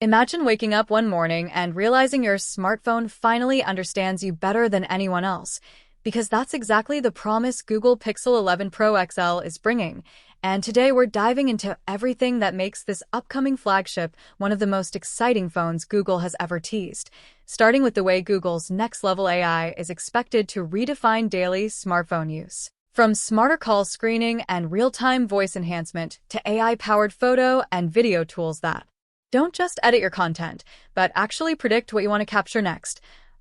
Imagine waking up one morning and realizing your smartphone finally understands you better than anyone else, because that's exactly the promise Google Pixel 11 Pro XL is bringing. And today we're diving into everything that makes this upcoming flagship one of the most exciting phones Google has ever teased, starting with the way Google's next-level AI is expected to redefine daily smartphone use. From smarter call screening and real-time voice enhancement to AI-powered photo and video tools that don't just edit your content, but actually predict what you want to capture next,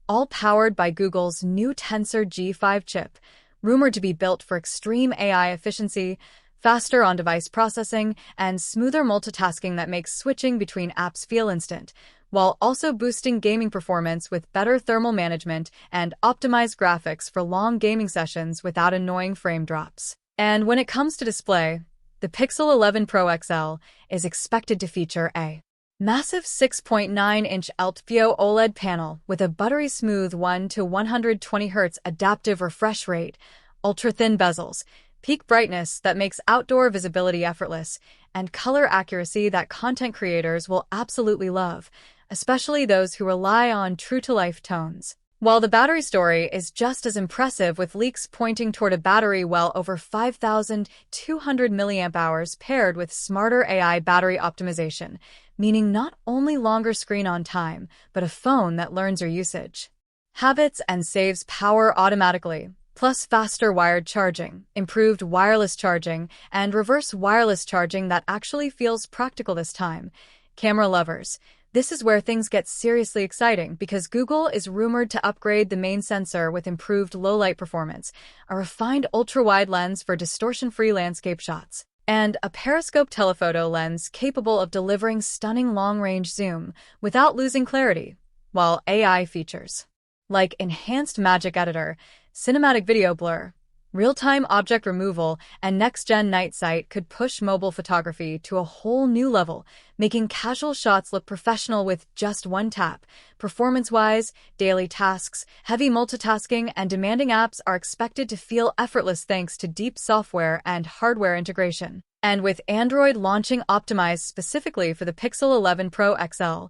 all powered by Google's new Tensor G5 chip, rumored to be built for extreme AI efficiency, faster on-device processing, and smoother multitasking that makes switching between apps feel instant, while also boosting gaming performance with better thermal management and optimized graphics for long gaming sessions without annoying frame drops. And when it comes to display, the Pixel 11 Pro XL is expected to feature a massive 6.9-inch LTPO OLED panel with a buttery smooth 1 to 120 Hz adaptive refresh rate, ultra-thin bezels, peak brightness that makes outdoor visibility effortless, and color accuracy that content creators will absolutely love, especially those who rely on true-to-life tones. While the battery story is just as impressive, with leaks pointing toward a battery well over 5,200 mAh paired with smarter AI battery optimization, meaning not only longer screen-on time, but a phone that learns your usage habits and saves power automatically, plus faster wired charging, improved wireless charging, and reverse wireless charging that actually feels practical this time. Camera lovers, this is where things get seriously exciting, because Google is rumored to upgrade the main sensor with improved low-light performance, a refined ultra-wide lens for distortion-free landscape shots, and a periscope telephoto lens capable of delivering stunning long-range zoom without losing clarity, while AI features like enhanced magic editor, cinematic video blur, real-time object removal, and next-gen night sight could push mobile photography to a whole new level, making casual shots look professional with just one tap. Performance-wise, daily tasks, heavy multitasking, and demanding apps are expected to feel effortless thanks to deep software and hardware integration. And with Android launching optimized specifically for the Pixel 11 Pro XL,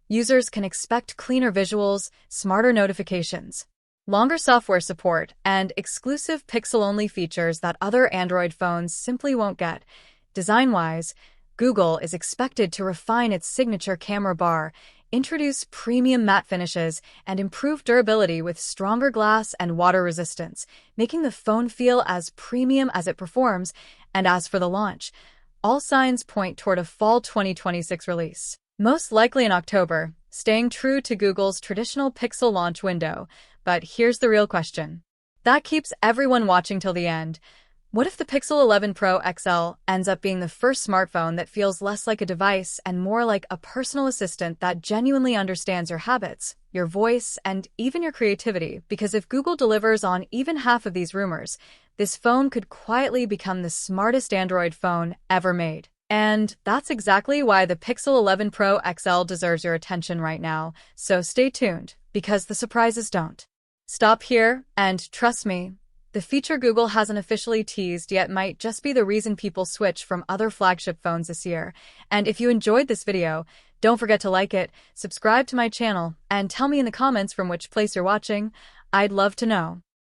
users can expect cleaner visuals, smarter notifications, longer software support, and exclusive Pixel-only features that other Android phones simply won't get. Design-wise, Google is expected to refine its signature camera bar, introduce premium matte finishes, and improve durability with stronger glass and water resistance, making the phone feel as premium as it performs. And as for the launch, all signs point toward a fall 2026 release, most likely in October, staying true to Google's traditional Pixel launch window. But here's the real question that keeps everyone watching till the end. What if the Pixel 11 Pro XL ends up being the first smartphone that feels less like a device and more like a personal assistant that genuinely understands your habits, your voice, and even your creativity? Because if Google delivers on even half of these rumors, this phone could quietly become the smartest Android phone ever made. And that's exactly why the Pixel 11 Pro XL deserves your attention right now, so stay tuned, because the surprises don't stop here, and trust me, the feature Google hasn't officially teased yet might just be the reason people switch from other flagship phones this year. And if you enjoyed this video, don't forget to like it, subscribe to my channel, and tell me in the comments from which place you're watching. I'd love to know.